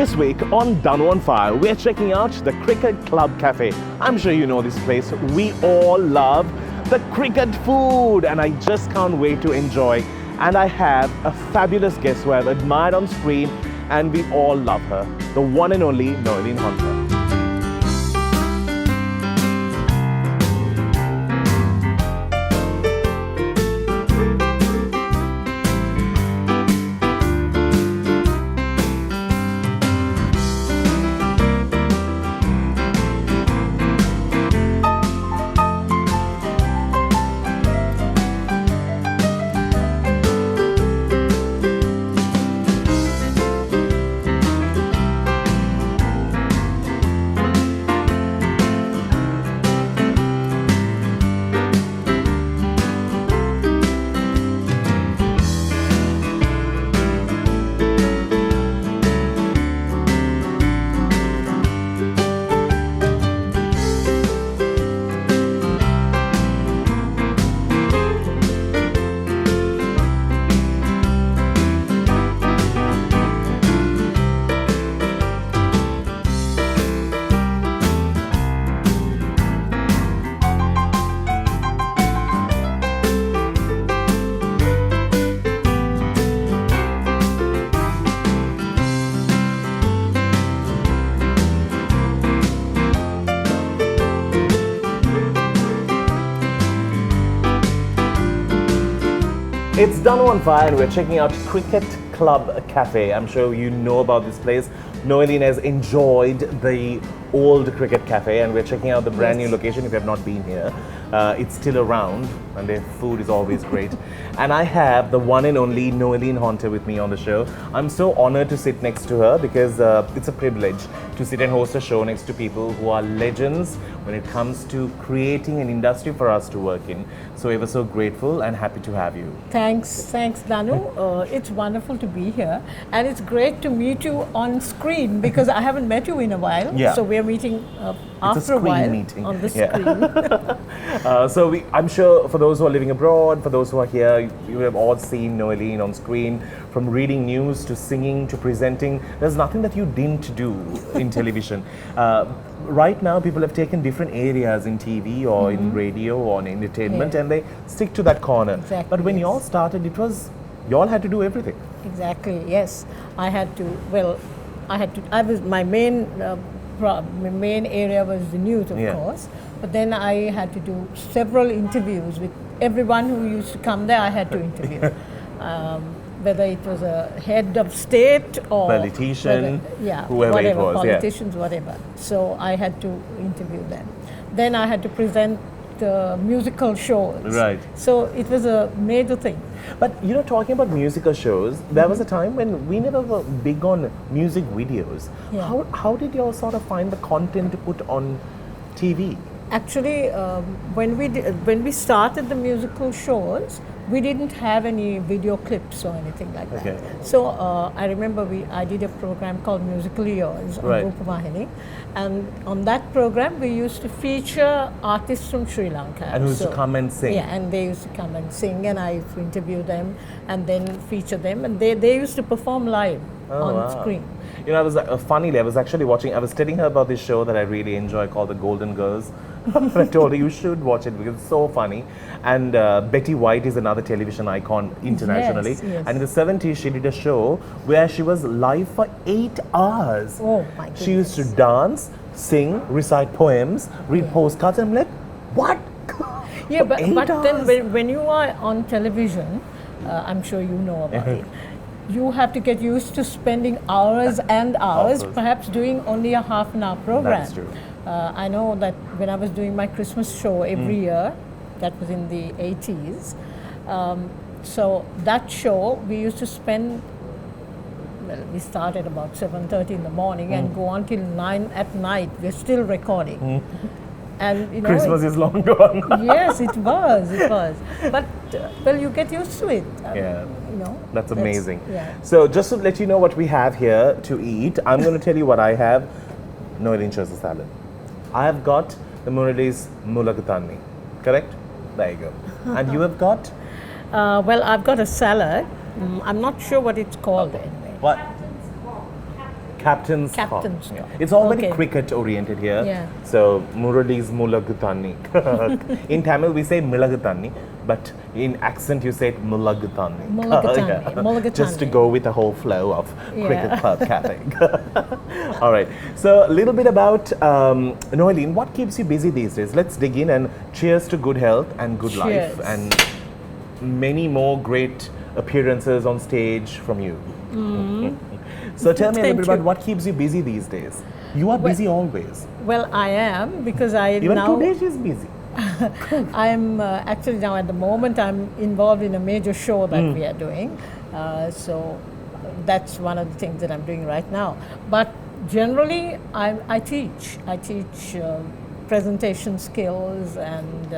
This week on Danu on Fire, we're checking out the Cricket Club Cafe. I'm sure you know this place. We all love the cricket food and I just can't wait to enjoy. And I have a fabulous guest who I've admired on screen and we all love her. The one and only Noeline Honter. It's Danu on Fire and we're checking out Cricket Club Cafe. I'm sure you know about this place. Noeline has enjoyed the old Cricket Cafe and we're checking out the brand new location if you have not been here. It's still around and their food is always great. And I have the one and only Noeline Honter with me on the show. I'm so honored to sit next to her because it's a privilege to sit and host a show next to people who are legends when it comes to creating an industry for us to work in. So ever so grateful and happy to have you. Thanks Danu. It's wonderful to be here and it's great to meet you on screen because I haven't met you in a while. Yeah. So we're meeting after a while meeting. on the screen. So I'm sure for those who are living abroad, for those who are here, you have all seen Noeline on screen. From reading news to singing to presenting, there's nothing that you didn't do in television. Right now, people have taken different areas in TV or in radio or in entertainment and they stick to that corner. Exactly, but when you all started, it was, you all had to do everything. Exactly, yes. I was, my main area was the news, of course. But then I had to do several interviews with everyone who used to come there. I had to interview. Whether it was a head of state or politician, whoever whatever, it was, politicians, whatever. So I had to interview them. Then I had to present musical shows. Right. So it was a major thing. But you know, talking about musical shows, there was a time when we never were big on music videos. Yeah. How did you all sort of find the content to put on TV? Actually, when we started the musical shows, we didn't have any video clips or anything like that. Okay. So I remember I did a program called Musically Yours on Rupavahini, and on that program we used to feature artists from Sri Lanka. And who used to come and sing. Yeah, and they used to come and sing, and I used to interview them and then feature them, and they used to perform live on screen. You know, I was funnily, I was actually watching, I was telling her about this show that I really enjoy called The Golden Girls. I told her you should watch it because it's so funny. And Betty White is another television icon internationally. Yes, yes. And in the 70s, she did a show where she was live for 8 hours. Oh my goodness. She used to dance, sing, recite poems, read postcards. And I'm like, what? Yeah, but then when you are on television, I'm sure you know about it. You have to get used to spending hours and hours, perhaps doing only a half an hour program. That's true. I know that when I was doing my Christmas show every year, that was in the 80s, so that show we used to spend, well, we started about 7:30 in the morning and go on till 9 at night. We're still recording. And you know, Christmas is long gone. Yes, it was. But well, you get used to it. You know, that's amazing. Yeah. So just to let you know what we have here to eat, I'm going to tell you what I have. Noeline chose a salad. I have got the Murali's Mulagatanni, correct? There you go. And you have got? Well, I've got a salad. I'm not sure what it's called anyway. What? Captain's Captain's Talk. Talk. It's all very Okay. cricket oriented here. Yeah. So Murali's Mulagutani. In Tamil we say Milagutani, but in accent you say it Mulagutani. Mulagutani. Mulagutani. Just to go with the whole flow of Yeah. cricket club cafe. All right. So a little bit about Noeline. What keeps you busy these days? Let's dig in and cheers to good health and good life Cheers. and many more great appearances on stage from you. So tell me a little Thank bit about you. what keeps you busy these days. You are busy always. Well, I am because I Even now today she's busy. I'm actually now at the moment I'm involved in a major show that we are doing. So that's one of the things that I'm doing right now. But generally, I teach. I teach presentation skills and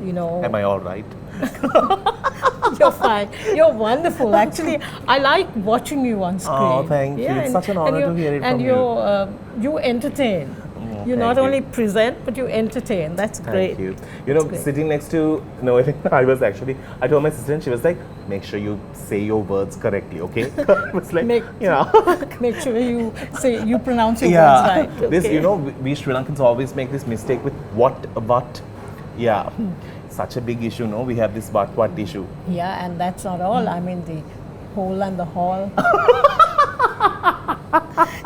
you know. Am I all right? You're fine. You're wonderful. Actually, I like watching you on screen. Oh, thank you. It's such an honor to hear it from you. And you entertain. You not thank you. only present, but you entertain. That's great. Thank you. You know, great. sitting next to Noeline, I told my sister and she was like, make sure you say your words correctly, okay? I was like, Make sure you pronounce your yeah. words right. Okay. This, you know, we Sri Lankans always make this mistake with what. Yeah. Such a big issue, no? We have this what issue. Yeah, and that's not all. I mean, the hole and the hall.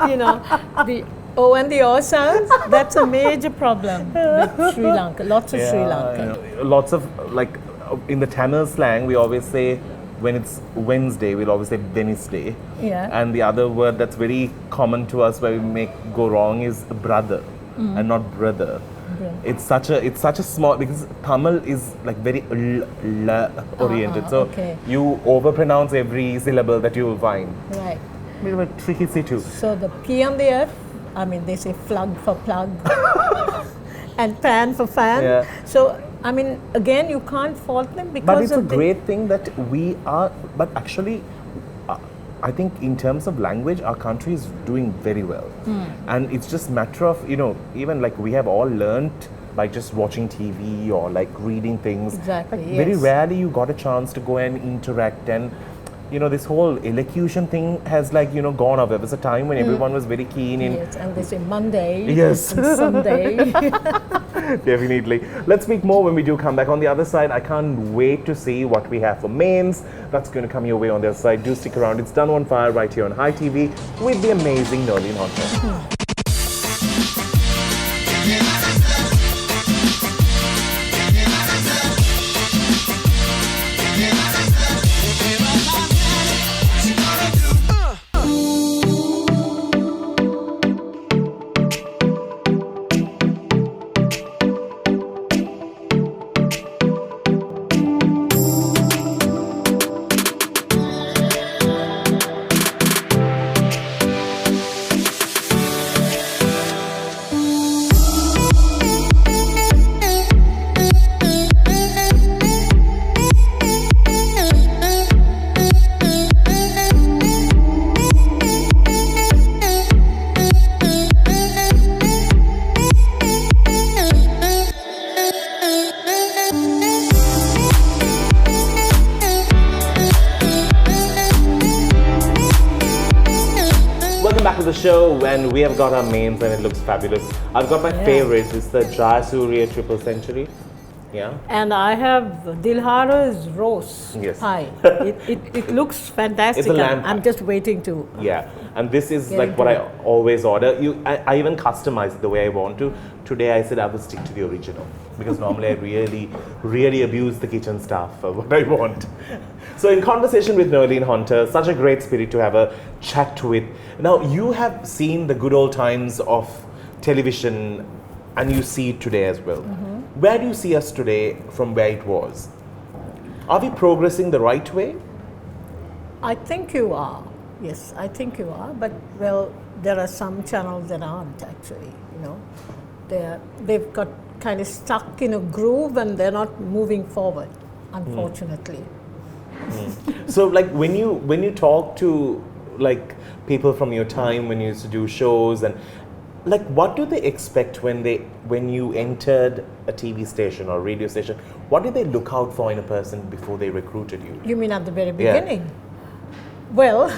You know, the O and the O sounds, that's a major problem with Sri Lanka. Lots of Sri Lanka. You know, lots of, like, in the Tamil slang, we always say, when it's Wednesday, we'll always say Wednesday. Yeah. And the other word that's very common to us where we go wrong is brother and not brother. Yeah. It's such a small, because Tamil is like very oriented. So okay. you overpronounce every syllable that you will find. Right. Bit of a tricky situ. So the P and the F, I mean, they say plug for plug and fan for fan. Yeah. So, I mean, again, you can't fault them because But it's a of great thing that we are, but actually, I think in terms of language, our country is doing very well. And it's just matter of, you know, even like we have all learnt by just watching TV or like reading things. Exactly, Like very yes. rarely you got a chance to go and interact, and you know, this whole elocution thing has like, you know, gone off. There was a time when everyone was very keen in. Yes, and they say Monday Yes. and Sunday. Definitely. Let's speak more when we do come back. On the other side, I can't wait to see what we have for mains. That's going to come your way on the other side. Do stick around. It's Danu on Fire right here on Hi TV with the amazing Noeline Honter. Welcome back to the show, and we have got our mains and it looks fabulous. I've got my favorites. It's the Jayasuriya Triple Century. Yeah. And I have Dilhara's roast Yes. pie. It looks fantastic. It's a lamb I'm pie. just waiting to. Yeah, and this is Get like into what it. I always order. I even customize it the way I want to. Today I said I will stick to the original because normally I really abuse the kitchen staff for what I want. So in conversation with Noeline Honter, such a great spirit to have a chat with. Now you have seen the good old times of television and you see it today as well. Where do you see us today from where it was? Are we progressing the right way? I think you are. Yes, I think you are. But well, there are some channels that aren't actually. You know, they've got kind of stuck in a groove and they're not moving forward, unfortunately. So like when you talk to like people from your time when you used to do shows, and like what do they expect when you entered a TV station or radio station? What did they look out for in a person before they recruited you? You mean at the very Yeah. beginning? Well,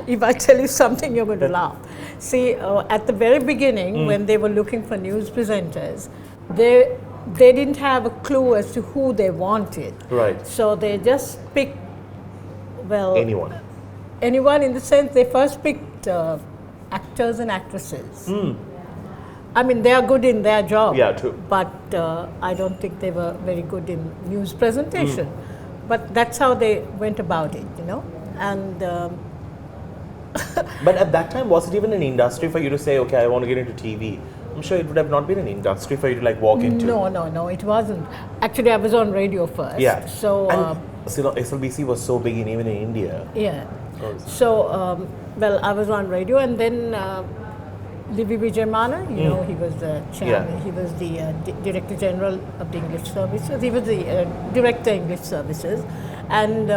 if I tell you something, you're going to laugh. See, at the very beginning, when they were looking for news presenters, they didn't have a clue as to who they wanted. Right. So they just picked, well, anyone in the sense they first picked actors and actresses. I mean, they are good in their job. Yeah, true. But I don't think they were very good in news presentation. But that's how they went about it, you know. And but at that time, was it even an industry for you to say, okay, I want to get into TV? I'm sure it would have not been an industry for you to like walk into. No, it wasn't. Actually, I was on radio first. Yeah. So, SLBC was so big even in India. Yeah. So, well, I was on radio, and then Livy Vijayamana, you know, he was the chairman. He was the Director General of the English Services. He was the Director English Services, and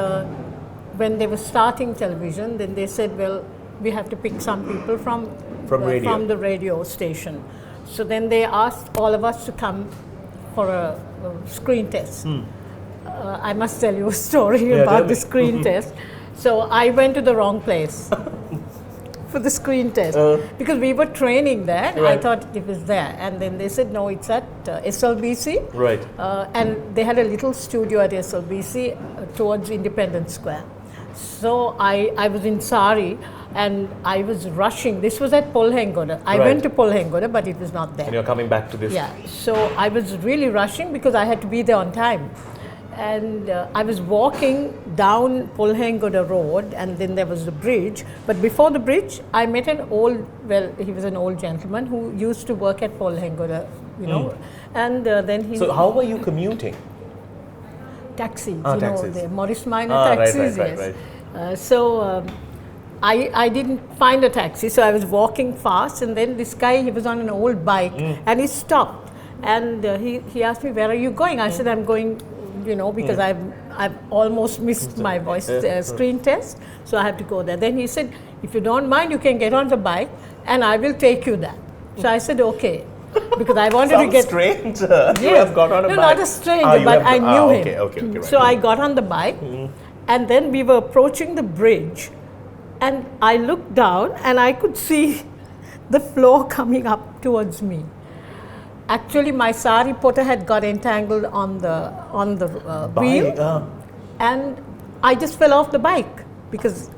when they were starting television, then they said, well, we have to pick some people from the radio station. So then they asked all of us to come for a screen test. I must tell you a story about the screen test. So I went to the wrong place for the screen test because we were training there. Right. I thought it was there, and then they said no, it's at SLBC. Right. And they had a little studio at SLBC towards Independence Square. So I was in sari and I was rushing. This was at Polhengoda. I went to Polhengoda, but it was not there. And you're coming back to this. Yeah. So I was really rushing because I had to be there on time. And I was walking down Polhengoda Road, and then there was the bridge. But before the bridge, I met he was an old gentleman who used to work at Polhengoda, you know. And then he... So how were you commuting? Taxis, taxis. The Morris Minor taxis, Right. So I didn't find a taxi, so I was walking fast, and then this guy, he was on an old bike, and he stopped, and he asked me, where are you going? I said, I'm going, you know, because I've almost missed my voice screen test, so I have to go there. Then he said, if you don't mind, you can get on the bike, and I will take you there. So I said, okay. Because I wanted to get strange. You have got on a bike. No, not a stranger, but I knew him. Okay, right. So I got on the bike, and then we were approaching the bridge, and I looked down and I could see the floor coming up towards me. Actually, my sari potta had got entangled on the wheel, and I just fell off the bike because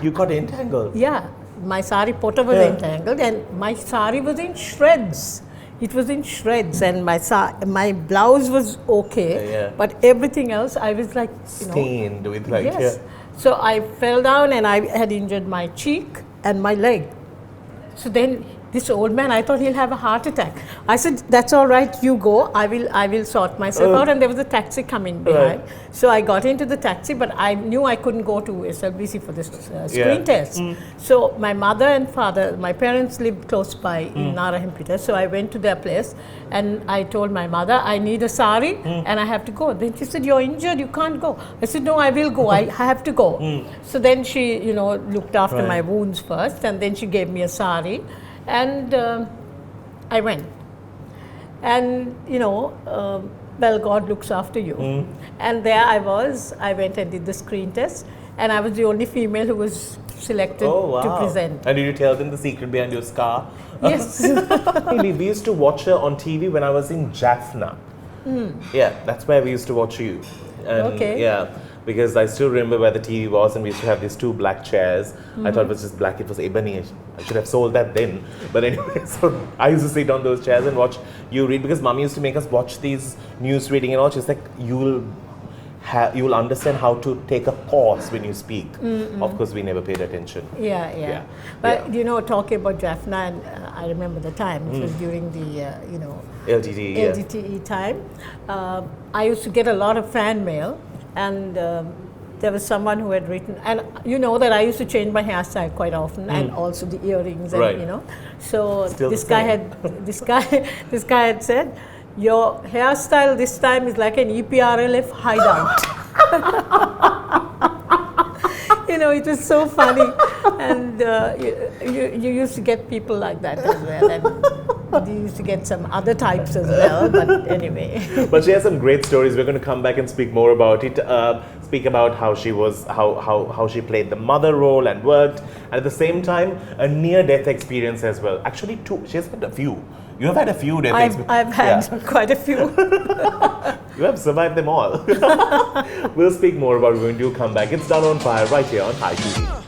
You got entangled. Yeah. My sari potta was entangled, and my sari was in shreds. It was in shreds, and my blouse was okay, but everything else I was like, stained with like. Yes. Yeah. So I fell down, and I had injured my cheek and my leg. So then this old man, I thought he'll have a heart attack. I said, that's all right, you go. I will sort myself out. And there was a taxi coming behind. Right. So I got into the taxi, but I knew I couldn't go to SLBC for this screen test. So my mother and father, my parents lived close by in Narahimpita. So I went to their place and I told my mother, I need a sari and I have to go. Then she said, you're injured, you can't go. I said, no, I will go. I have to go. So then she, looked after my wounds first, and then she gave me a sari. And I went, and well, God looks after you. And there I was. I went and did the screen test, and I was the only female who was selected to present. And did you tell them the secret behind your scar? Yes. We used to watch her on TV when I was in Jaffna. Yeah, that's where we used to watch you. And okay. Yeah. Because I still remember where the TV was, and we used to have these two black chairs. I thought it was just black, it was ebony. I should have sold that then. But anyway, so I used to sit on those chairs and watch you read, because Mummy used to make us watch these news reading and all. She's like, you will understand how to take a pause when you speak. Of course, we never paid attention. Yeah. But talking about Jaffna, and I remember the time, it was during the LTTE time. I used to get a lot of fan mail. And there was someone who had written, and that I used to change my hairstyle quite often, and also the earrings, and So Still this guy had said, your hairstyle this time is like an EPRLF hideout. It was so funny, and you used to get people like that as well, and you used to get some other types as well, but anyway. But she has some great stories. We're going to come back and speak more about it. speak about how she was, how she played the mother role and worked, and at the same time, a near-death experience as well. Actually, two. She has had a few. You have had a few death experiences. I've had quite a few. You have survived them all. We'll speak more about it when you come back. It's Danu on Fire right here on Hi TV.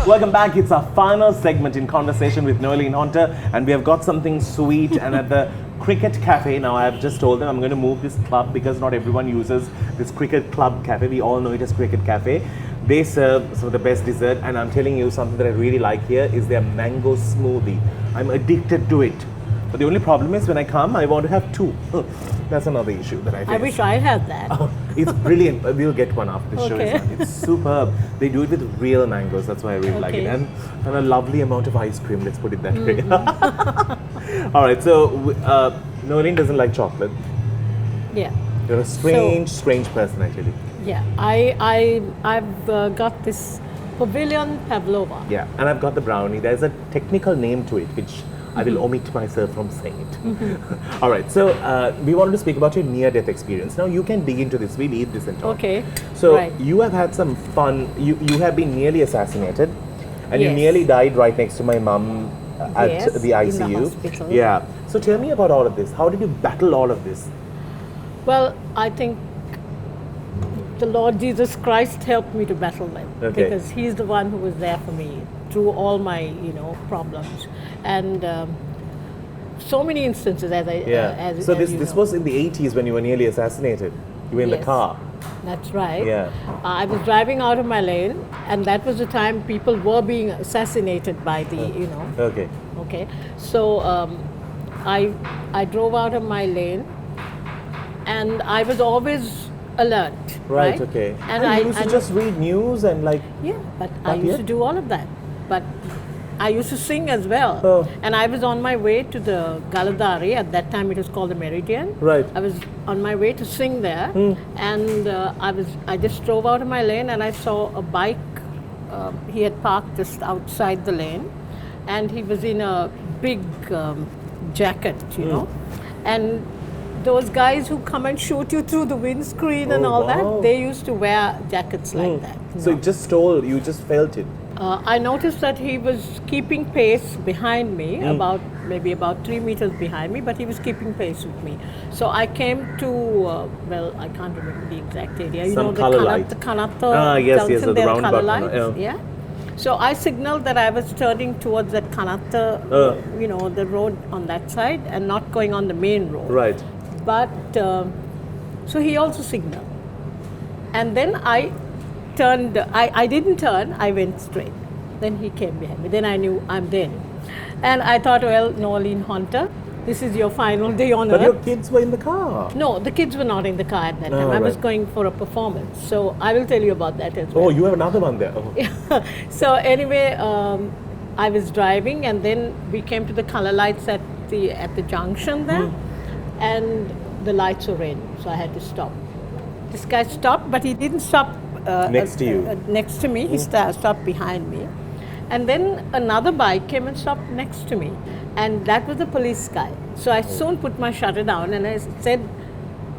Welcome back. It's our final segment in conversation with Noeline Honter, and we have got something sweet. And at the Cricket Cafe, now I have just told them I'm going to move this club because not everyone uses this Cricket Club Cafe. We all know it as Cricket Cafe. They serve some of the best dessert, and I'm telling you something that I really like here is their mango smoothie. I'm addicted to it. But the only problem is when I come, I want to have two. That's another issue that I face. I wish I had that. It's brilliant. We'll get one after the show Okay. is done. It's superb. They do it with real mangoes. That's why I really like it. Okay. And a lovely amount of ice cream, let's put it that way. All right, so Noeline doesn't like chocolate. Yeah. You're a strange person, actually. Yeah. I've got this Pavilion Pavlova. Yeah, and I've got the brownie. There's a technical name to it, which I will omit myself from saying it. All right, so we wanted to speak about your near-death experience. Now you can dig into this. We'll eat this and talk. Okay. So right. you have had some fun. You have been nearly assassinated, and you Yes. nearly died right next to my mum at Yes, the ICU. in the hospital. Yeah. So tell me about all of this. How did you battle all of this? Well, I think the Lord Jesus Christ helped me to battle them because He's the one who was there for me through all my, problems, and so many instances as I as So as this know. was in the 80s when you were nearly assassinated. You were in the Yes. car. That's right. Yeah. I was driving out of my lane, and that was the time people were being assassinated by the, Okay. Okay, so I drove out of my lane, and I was always alert. Right. Okay. And I used to just read news and like. yeah, but I Not used yet? to do all of that. But I used to sing as well. Oh. And I was on my way to the Galadari. At that time, it was called the Meridian. Right. I was on my way to sing there, and I just drove out of my lane, and I saw a bike. He had parked just outside the lane, and he was in a big jacket, and those guys who come and shoot you through the windscreen and Oh, all wow. that, they used to wear jackets like that. So it just you just felt it. I noticed that he was keeping pace behind me, maybe about 3 meters behind me, but he was keeping pace with me. So I came to, I can't remember the exact area. Some colour light. The Kanata Yes, junction, the there are roundabout colour corner, lights. Yeah. So I signaled that I was turning towards that Kanata, the road on that side, and not going on the main road. Right. But, so he also signaled. And then I turned, I didn't turn, I went straight. Then he came behind me. Then I knew I'm dead. And I thought, well, Noeline Honter, this is your final day on But your earth. kids were in the car. No, the kids were not in the car at that time. Oh, I was right. going for a performance. So I will tell you about that as well. Oh, you have another one there. Oh. So anyway, I was driving, and then we came to the color lights at the junction there, and the lights were red, so I had to stop. This guy stopped, but he didn't stop Next to you. next to me. He stopped behind me, and then another bike came and stopped next to me, and that was the police guy. So I soon put my shutter down, and I said,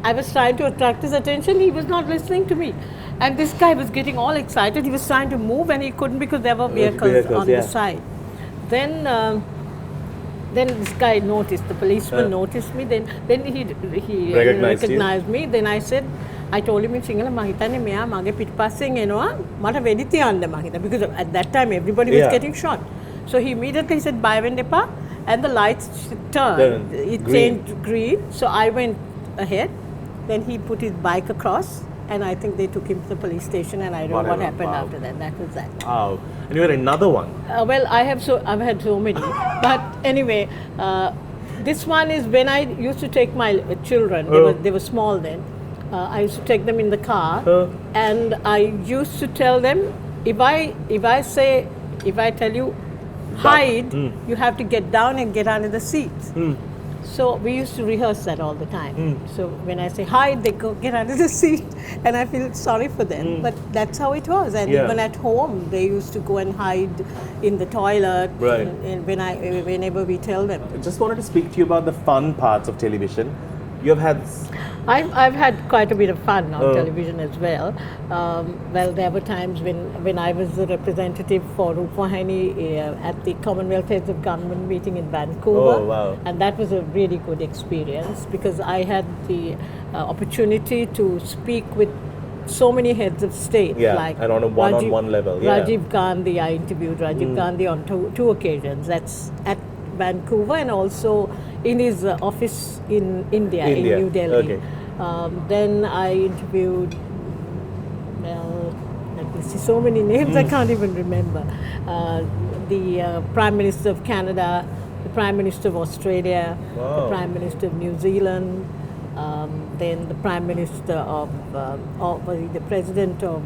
I was trying to attract his attention. He was not listening to me. And this guy was getting all excited. He was trying to move, and he couldn't because there were vehicles on the side. Then this guy noticed, the policeman noticed me. Then he recognized me. Then I told him in Sinhala, "Ma hitane meya mage pitpassen enawa, mata wedi tiyanna ma hitana," because at that time everybody was getting shot. So he immediately said, "Bye wenna epa," and the lights turned. It changed green. So I went ahead. Then he put his bike across, and I think they took him to the police station, and I don't know what happened after that. That was that. Wow. And you had another one. Well, I've had so many. But anyway, this one is when I used to take my children. They were small then. I used to take them in the car, and I used to tell them, if I tell you hide, you have to get down and get under the seats. So we used to rehearse that all the time. So when I say hi, they go get out of the seat, and I feel sorry for them. But that's how it was. And Yeah. even at home, they used to go and hide in the toilet. Right. And whenever we tell them, I just wanted to speak to you about the fun parts of television. You have had I've had quite a bit of fun on television as well. Well, there were times when I was the representative for Rupavahini at the Commonwealth Heads of Government meeting in Vancouver. Oh, wow. And that was a really good experience because I had the opportunity to speak with so many heads of state. Yeah, like and on a one-on-one level, yeah. Rajiv Gandhi, I interviewed Rajiv Gandhi on two occasions. That's at Vancouver and also in his office in India, in New Delhi. Okay. Then I interviewed, well, let me see, so many names I can't even remember. The Prime Minister of Canada, the Prime Minister of Australia, Wow. the Prime Minister of New Zealand, then the Prime Minister of the President of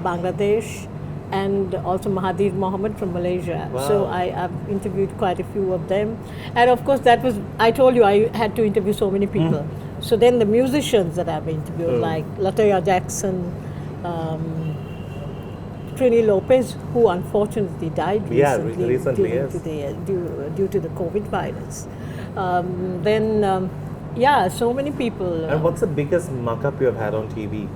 Bangladesh, and also Mahathir Mohamad from Malaysia. Wow. So I've interviewed quite a few of them. And of course, that was, I told you, I had to interview so many people. So then the musicians that I've interviewed, like Latoya Jackson, Trini Lopez, who unfortunately died recently, recently, due, yes. to the, due to the COVID virus. Yeah, so many people. And what's the biggest muck-up you have had on TV?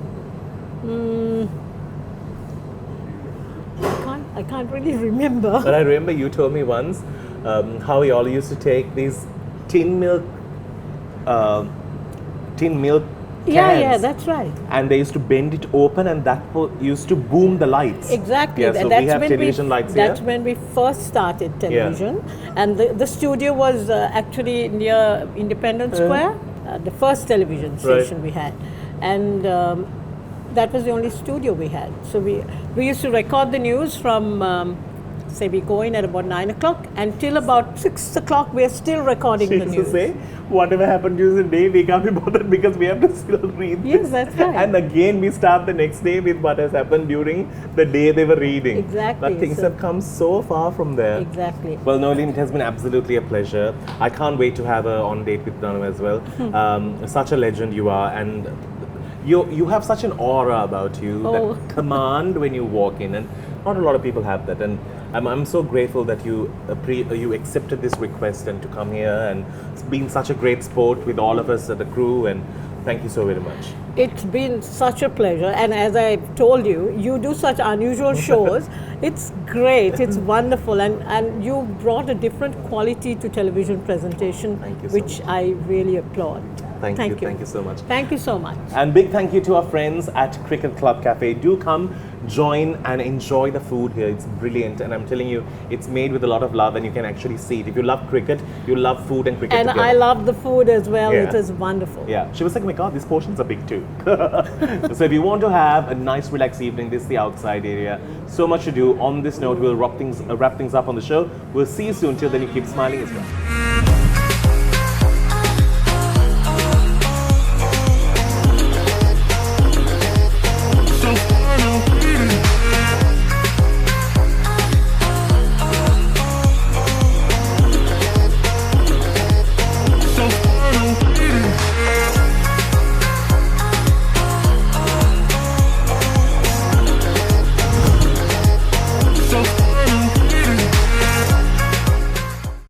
I can't really remember. But I remember you told me once how you all used to take these tin milk cans. Yeah, that's right. And they used to bend it open, and that used to boom the lights. Exactly. Yeah, so And we have television lights here. That's when we first started television. And the studio was actually near Independence Square, the first television station we had. And that was the only studio we had. So we used to record the news from, say we go in at about 9 o'clock, until about 6 o'clock we are still recording She the used news. to say, whatever happened during the day, we can't be bothered because we have to still read Yes, this. that's right. And again, we start the next day with what has happened during the day they were reading. Exactly. But things So- have come so far from there. Exactly. Well, Noeline, it has been absolutely a pleasure. I can't wait to have her on date with Danu as well. Such a legend you are, and you have such an aura about you, Oh. that command when you walk in, and not a lot of people have that. And I'm so grateful that you accepted this request and to come here, and it's been such a great sport with all of us at the crew, and thank you so very much. It's been such a pleasure, and as I told you, you do such unusual shows. It's great, it's wonderful, and you brought a different quality to television presentation, Thank you so which I really applaud. Thank you so much. Thank you so much. And big thank you to our friends at Cricket Club Cafe. Do come, join and enjoy the food here. It's brilliant, and I'm telling you, it's made with a lot of love, and you can actually see it. If you love cricket, you love food and cricket And together. I love the food as well. Yeah. It is wonderful. Yeah, she was like, oh my God, these portions are big too. So if you want to have a nice relaxed evening, this is the outside area. So much to do. On this note, we'll wrap things up on the show. We'll see you soon. Till then, you keep smiling as well.